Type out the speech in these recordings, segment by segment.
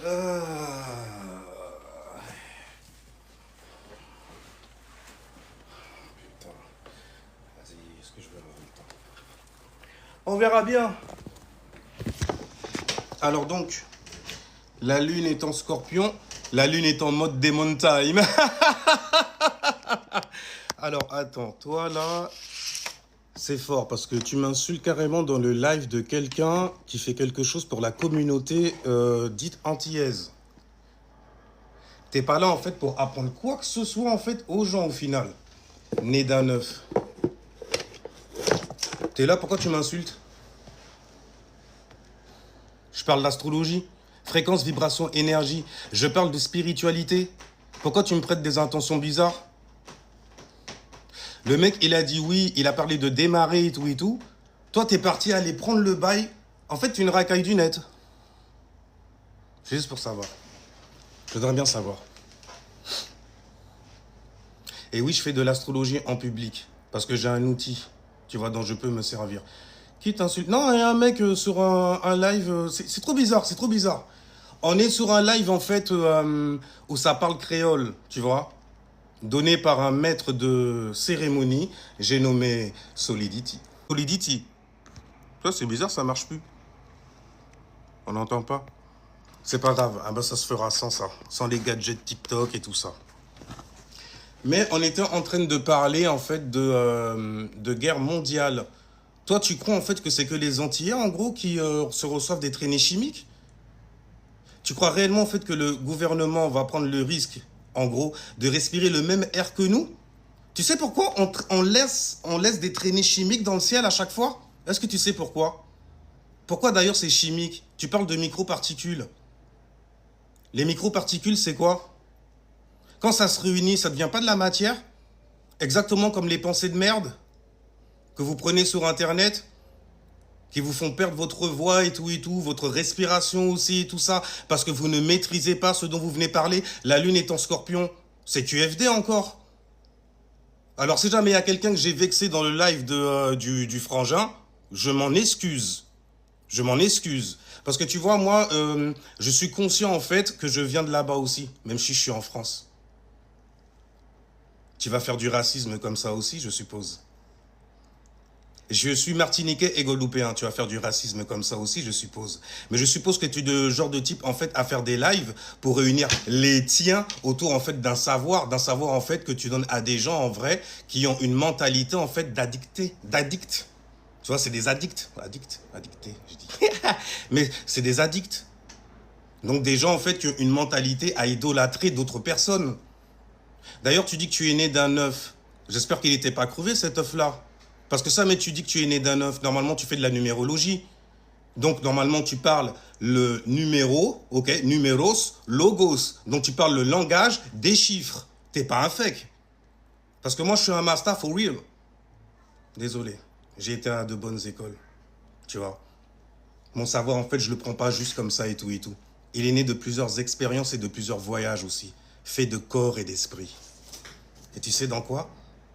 Euh, Putain. Vas-y, est-ce que je vais avoir le temps? On verra bien. Alors donc, la lune est en scorpion, la lune est en mode Demon Time. Alors attends, toi là, c'est fort parce que tu m'insultes carrément dans le live de quelqu'un qui fait quelque chose pour la communauté dite antillaise. T'es pas là en fait pour apprendre quoi que ce soit en fait aux gens au final. Né d'un œuf. T'es là, pourquoi tu m'insultes? Je parle d'astrologie, fréquence, vibration, énergie. Je parle de spiritualité. Pourquoi tu me prêtes des intentions bizarres? Le mec, il a dit oui, il a parlé de démarrer et tout et tout. Toi, t'es parti aller prendre le bail. En fait, tu es une racaille du net. C'est juste pour savoir. Je voudrais bien savoir. Et oui, je fais de l'astrologie en public. Parce que j'ai un outil, tu vois, dont je peux me servir. Qui t'insulte? Non, il y a un mec sur un live. C'est trop bizarre, c'est trop bizarre. On est sur un live, en fait, où ça parle créole, tu vois. Donné par un maître de cérémonie, j'ai nommé Solidity. Solidity. Toi, c'est bizarre, ça marche plus. On n'entend pas. C'est pas grave, ah ben ça se fera sans ça, sans les gadgets TikTok et tout ça. Mais on était en train de parler en fait de guerre mondiale. Toi, tu crois en fait que c'est que les Antillais en gros qui se reçoivent des traînées chimiques? Tu crois réellement en fait que le gouvernement va prendre le risque, en gros, de respirer le même air que nous? Tu sais pourquoi on laisse des traînées chimiques dans le ciel à chaque fois? Est-ce que tu sais pourquoi? Pourquoi d'ailleurs c'est chimique? Tu parles de microparticules. Les microparticules, c'est quoi? Quand ça se réunit, ça ne devient pas de la matière? Exactement comme les pensées de merde que vous prenez sur Internet, qui vous font perdre votre voix et tout, votre respiration aussi et tout ça, parce que vous ne maîtrisez pas ce dont vous venez parler. La lune est en scorpion. C'est QFD encore. Alors si jamais il y a quelqu'un que j'ai vexé dans le live du frangin, je m'en excuse. Je m'en excuse. Parce que tu vois, moi, je suis conscient en fait que je viens de là-bas aussi, même si je suis en France. Tu vas faire du racisme comme ça aussi, je suppose. Je suis martiniquais et guadeloupéen. Tu vas faire du racisme comme ça aussi, je suppose. Mais je suppose que tu es de genre de type, en fait, à faire des lives pour réunir les tiens autour, en fait, d'un savoir, en fait, que tu donnes à des gens, en vrai, qui ont une mentalité, en fait, d'addict. Tu vois, c'est des addicts. Addictés, je dis. Mais c'est des addicts. Donc, des gens, en fait, qui ont une mentalité à idolâtrer d'autres personnes. D'ailleurs, tu dis que tu es né d'un œuf. J'espère qu'il n'était pas crevé, cet œuf-là. Parce que ça, mais tu dis que tu es né d'un œuf. Normalement, tu fais de la numérologie. Donc, normalement, tu parles le numéro, ok, numéros, logos. Donc, tu parles le langage des chiffres. T'es pas un fake. Parce que moi, je suis un master for real. Désolé. J'ai été à de bonnes écoles. Tu vois. Mon savoir, en fait, je le prends pas juste comme ça et tout et tout. Il est né de plusieurs expériences et de plusieurs voyages aussi. Fait de corps et d'esprit. Et tu sais dans quoi?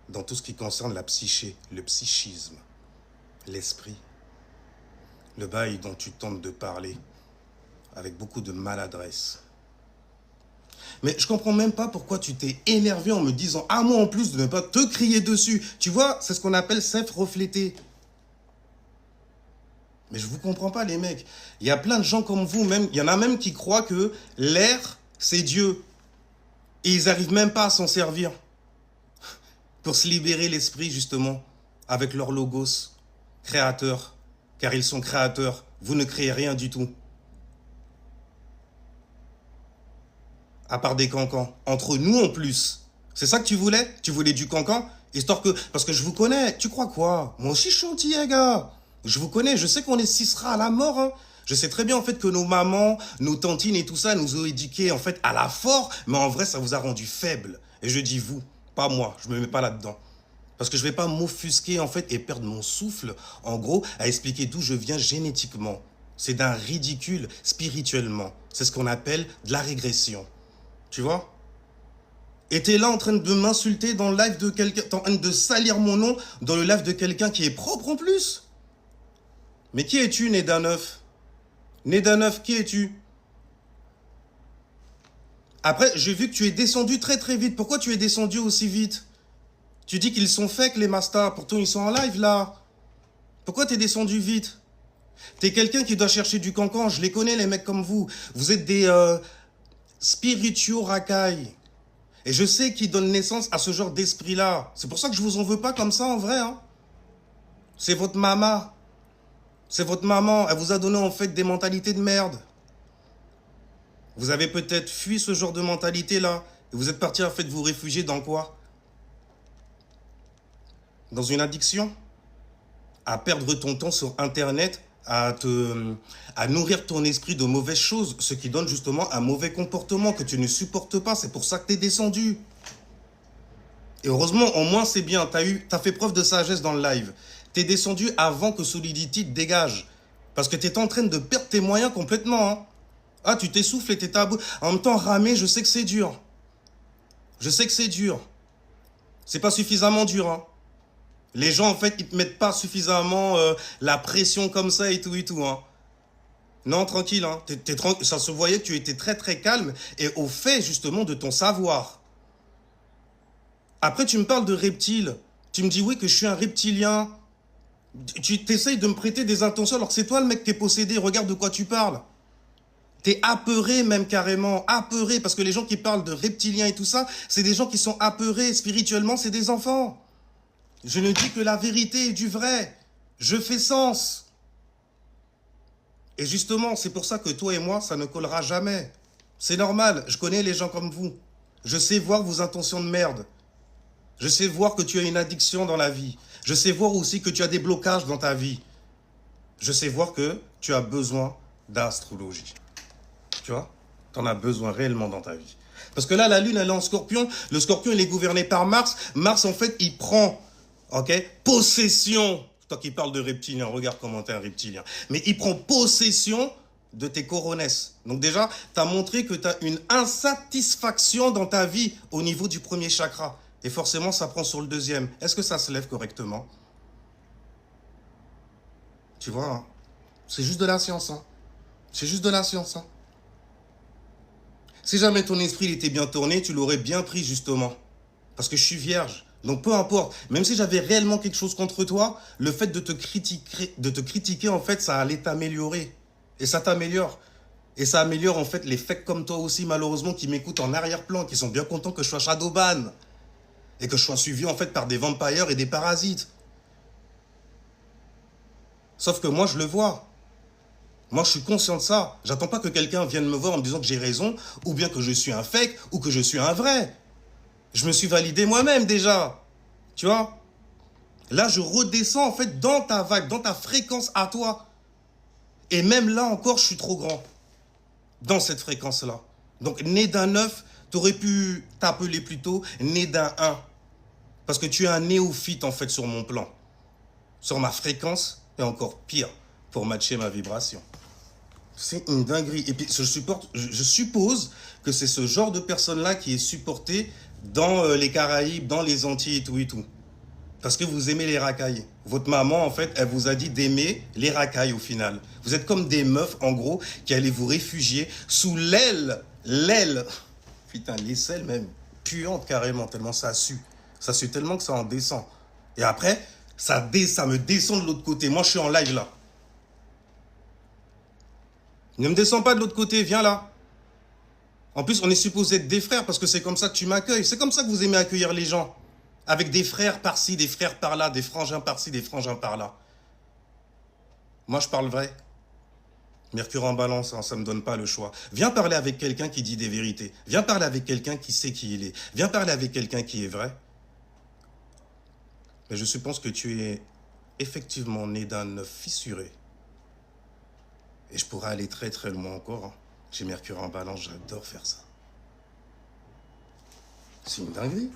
Dans tout ce qui concerne la psyché, le psychisme, l'esprit. Le bail dont tu tentes de parler, avec beaucoup de maladresse. Mais je comprends même pas pourquoi tu t'es énervé en me disant à moi en plus de ne pas te crier dessus. Tu vois, c'est ce qu'on appelle self-refléter. Mais je vous comprends pas les mecs. Il y a plein de gens comme vous, même, il y en a même qui croient que l'air, c'est Dieu. Et ils n'arrivent même pas à s'en servir. Pour se libérer l'esprit, justement, avec leur logos, créateur, car ils sont créateurs. Vous ne créez rien du tout. À part des cancans. Entre nous, en plus. C'est ça que tu voulais? Tu voulais du cancan? Histoire que... Parce que je vous connais. Tu crois quoi? Moi aussi, je suis antillais, gars. Je vous connais. Je sais qu'on est cicera à la mort, hein. Je sais très bien, en fait, que nos mamans, nos tantines et tout ça nous ont éduqués, en fait, à la force. Mais en vrai, ça vous a rendu faible. Et je dis vous, pas moi. Je me mets pas là-dedans. Parce que je vais pas m'offusquer, en fait, et perdre mon souffle, en gros, à expliquer d'où je viens génétiquement. C'est d'un ridicule spirituellement. C'est ce qu'on appelle de la régression. Tu vois? Et t'es là en train de m'insulter dans le live de quelqu'un, t'es en train de salir mon nom dans le live de quelqu'un qui est propre en plus. Mais qui es-tu, né d'un œuf? Né d'un œuf, qui es-tu? Après, j'ai vu que tu es descendu très très vite. Pourquoi tu es descendu aussi vite? Tu dis qu'ils sont fake les mastas, pourtant ils sont en live là. Pourquoi t'es descendu vite? T'es quelqu'un qui doit chercher du cancan, je les connais les mecs comme vous. Vous êtes des spirituaux racailles. Et je sais qu'ils donnent naissance à ce genre d'esprit-là. C'est pour ça que je vous en veux pas comme ça en vrai. Hein. C'est votre maman. C'est votre maman. Elle vous a donné en fait des mentalités de merde. Vous avez peut-être fui ce genre de mentalité-là. Et vous êtes parti en fait vous réfugier dans quoi? Dans une addiction? À perdre ton temps sur Internet, à nourrir ton esprit de mauvaises choses, ce qui donne justement un mauvais comportement que tu ne supportes pas. C'est pour ça que tu es descendu. Et heureusement, au moins c'est bien, t'as fait preuve de sagesse dans le live. T'es descendu avant que Solidity te dégage. Parce que t'es en train de perdre tes moyens complètement. Hein. Ah, tu t'essouffles et t'es à bout. En même temps, ramer, je sais que c'est dur. Je sais que c'est dur. C'est pas suffisamment dur. Hein. Les gens, en fait, ils te mettent pas suffisamment la pression comme ça et tout. Hein. Non, tranquille. Hein. Ça se voyait que tu étais très très calme et au fait justement de ton savoir. Après, tu me parles de reptiles. Tu me dis oui que je suis un reptilien. Tu t'essayes de me prêter des intentions alors que c'est toi le mec qui est possédé. Regarde de quoi tu parles. T'es apeuré même carrément. Apeuré parce que les gens qui parlent de reptiliens et tout ça, c'est des gens qui sont apeurés. Spirituellement, c'est des enfants. Je ne dis que la vérité et du vrai. Je fais sens. Et justement, c'est pour ça que toi et moi, ça ne collera jamais. C'est normal. Je connais les gens comme vous. Je sais voir vos intentions de merde. Je sais voir que tu as une addiction dans la vie. Je sais voir aussi que tu as des blocages dans ta vie. Je sais voir que tu as besoin d'astrologie. Tu vois? Tu en as besoin réellement dans ta vie. Parce que là, la Lune, elle est en Scorpion. Le Scorpion, il est gouverné par Mars. Mars, en fait, il prend possession. Toi qui parles de reptilien, regarde comment t'es un reptilien. Mais il prend possession de tes coronesses. Donc déjà, tu as montré que tu as une insatisfaction dans ta vie au niveau du premier chakra. Et forcément, ça prend sur le deuxième. Est-ce que ça se lève correctement? Tu vois, hein? C'est juste de la science. Hein? C'est juste de la science. Hein? Si jamais ton esprit il était bien tourné, tu l'aurais bien pris, justement. Parce que je suis vierge. Donc peu importe. Même si j'avais réellement quelque chose contre toi, le fait de te critiquer, en fait, ça allait t'améliorer. Et ça t'améliore. Et ça améliore, en fait, les fakes comme toi aussi, malheureusement, qui m'écoutent en arrière-plan, qui sont bien contents que je sois shadowban. Et que je sois suivi, en fait, par des vampires et des parasites. Sauf que moi, je le vois. Moi, je suis conscient de ça. J'attends pas que quelqu'un vienne me voir en me disant que j'ai raison, ou bien que je suis un fake, ou que je suis un vrai. Je me suis validé moi-même déjà. Tu vois? Là, je redescends en fait dans ta vague, dans ta fréquence à toi. Et même là encore, je suis trop grand. Dans cette fréquence-là. Donc, né d'un œuf, tu aurais pu t'appeler plutôt né d'un 1. Parce que tu es un néophyte en fait sur mon plan. Sur ma fréquence, et encore pire, pour matcher ma vibration. C'est une dinguerie. Et puis, je suppose que c'est ce genre de personne-là qui est supporté dans les Caraïbes, dans les Antilles et tout. Parce que vous aimez les racailles. Votre maman, en fait, elle vous a dit d'aimer les racailles au final. Vous êtes comme des meufs, en gros, qui allaient vous réfugier sous l'aile, putain, l'aisselle même, puante carrément, tellement ça sue. Ça sue tellement que ça en descend. Et après, ça me descend de l'autre côté. Moi, je suis en live là. Ne me descends pas de l'autre côté, viens là. En plus, on est supposé être des frères parce que c'est comme ça que tu m'accueilles. C'est comme ça que vous aimez accueillir les gens. Avec des frères par-ci, des frères par-là, des frangins par-ci, des frangins par-là. Moi, je parle vrai. Mercure en balance, hein, ça ne me donne pas le choix. Viens parler avec quelqu'un qui dit des vérités. Viens parler avec quelqu'un qui sait qui il est. Viens parler avec quelqu'un qui est vrai. Mais je suppose que tu es effectivement né d'un œuf fissuré. Et je pourrais aller très très loin encore. Hein. J'ai Mercure en balance, j'adore faire ça. C'est une dinguerie.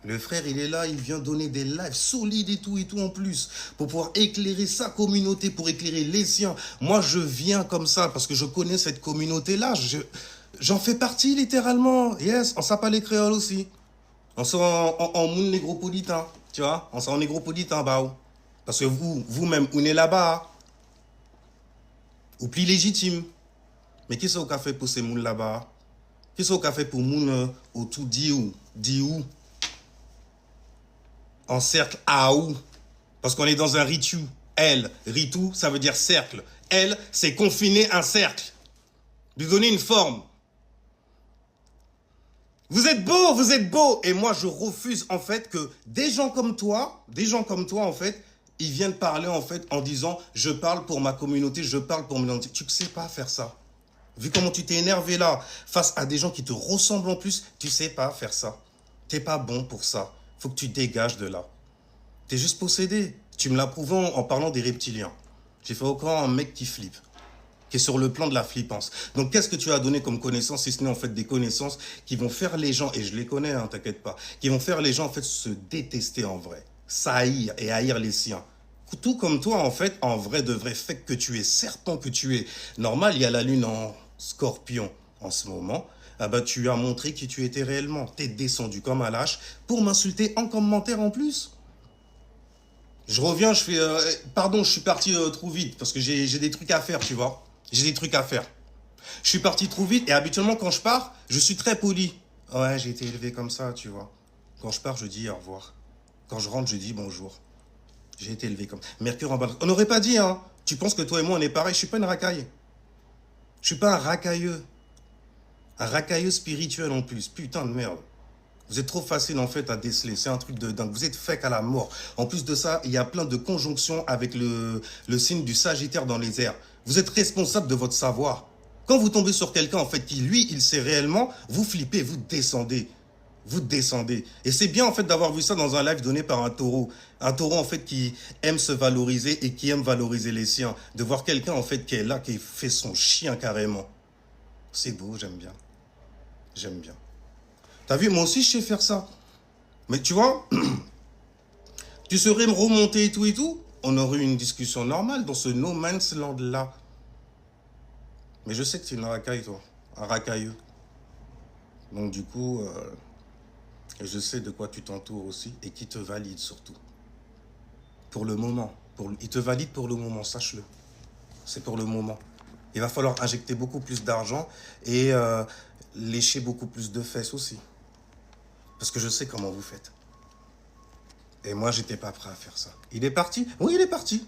Le frère, il est là, il vient donner des lives solides et tout en plus, pour pouvoir éclairer sa communauté, pour éclairer les siens. Moi, je viens comme ça, parce que je connais cette communauté-là. J'en fais partie, littéralement. Yes, on s'appelle les créoles aussi. On sort en monde négropolitain, tu vois. On sort en négropolitain, bah. Parce que vous-même, vous êtes là-bas. Ou plus légitime. Mais qui c'est au café pour ces moules là-bas? Qu'est-ce qu'on a fait pour moun au tout dit où? En cercle à où? Parce qu'on est dans un ritu. Ritu, ça veut dire cercle. C'est confiner un cercle. Lui donner une forme. Vous êtes beau. Et moi, je refuse, en fait, que des gens comme toi, en fait, ils viennent parler, en fait, en disant, je parle pour ma communauté, je parle pour mon identité. Tu ne sais pas faire ça. Vu comment tu t'es énervé là, face à des gens qui te ressemblent en plus, tu ne sais pas faire ça. Tu n'es pas bon pour ça. Faut que tu dégages de là. Tu es juste possédé. Tu me l'as prouvé en parlant des reptiliens. J'ai fait encore un mec qui flippe, qui est sur le plan de la flippance. Donc, qu'est-ce que tu as donné comme connaissance, si ce n'est en fait des connaissances qui vont faire les gens, et je les connais, hein, t'inquiète pas, qui vont faire les gens en fait se détester en vrai, s'haïr et haïr les siens. Tout comme toi, en fait, en vrai de vrai, fait que tu es, serpent que tu es. Normal, il y a la lune en scorpion en ce moment. Ah bah, tu as montré qui tu étais réellement. T'es descendu comme un lâche pour m'insulter en commentaire en plus. Je reviens, je fais... pardon, je suis parti trop vite parce que j'ai des trucs à faire, tu vois. J'ai des trucs à faire. Je suis parti trop vite et habituellement, quand je pars, je suis très poli. Ouais, j'ai été élevé comme ça, tu vois. Quand je pars, je dis au revoir. Quand je rentre, je dis bonjour. J'ai été élevé comme ça. Mercure en balance. On n'aurait pas dit, hein. Tu penses que toi et moi, on est pareil. Je suis pas une racaille. Je suis pas un racailleux. Un racailleux spirituel en plus. Putain de merde. Vous êtes trop facile en fait à déceler, c'est un truc de dingue. Vous êtes fake à la mort. En plus de ça, il y a plein de conjonctions avec le signe du Sagittaire dans les airs. Vous êtes responsable de votre savoir. Quand vous tombez sur quelqu'un en fait qui lui, il sait réellement, vous flippez, vous descendez. Vous descendez. Et c'est bien en fait d'avoir vu ça dans un live donné par un taureau. Un taureau en fait qui aime se valoriser et qui aime valoriser les siens. De voir quelqu'un en fait qui est là, qui fait son chien carrément. C'est beau, j'aime bien. J'aime bien. T'as vu, moi aussi, je sais faire ça. Mais tu vois, tu serais remonté et tout, on aurait eu une discussion normale dans ce no man's land-là. Mais je sais que tu es une racaille, toi. Un racailleux. Donc, du coup, je sais de quoi tu t'entoures aussi et qui te valide surtout. Pour le moment. Il te valide pour le moment, sache-le. C'est pour le moment. Il va falloir injecter beaucoup plus d'argent et lécher beaucoup plus de fesses aussi. Parce que je sais comment vous faites. Et moi, j'étais pas prêt à faire ça. Il est parti? Oui, il est parti.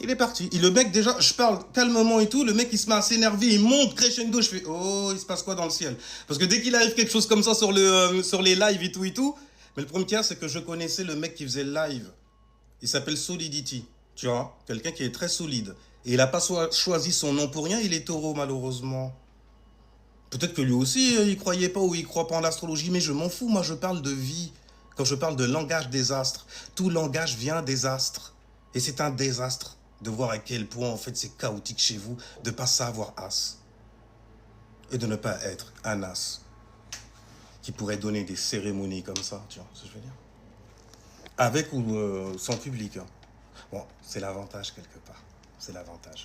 Il est parti. Et le mec, déjà, je parle calmement et tout. Le mec, il se met à s'énerver. Il monte crescendo. Je fais, oh, il se passe quoi dans le ciel? Parce que dès qu'il arrive quelque chose comme ça sur les lives et tout. Mais le problème qu'il y a, c'est que je connaissais le mec qui faisait le live. Il s'appelle Solidity. Tu vois? Quelqu'un qui est très solide. Et il n'a pas choisi son nom pour rien. Il est taureau, malheureusement. Peut-être que lui aussi, il croyait pas ou il croit pas en l'astrologie, mais je m'en fous. Moi, je parle de vie. Quand je parle de langage des astres, tout langage vient des astres. Et c'est un désastre de voir à quel point, en fait, c'est chaotique chez vous de ne pas savoir as. Et de ne pas être un as qui pourrait donner des cérémonies comme ça, tu vois ce que je veux dire? Avec ou sans public. Hein. Bon, c'est l'avantage quelque part. C'est l'avantage.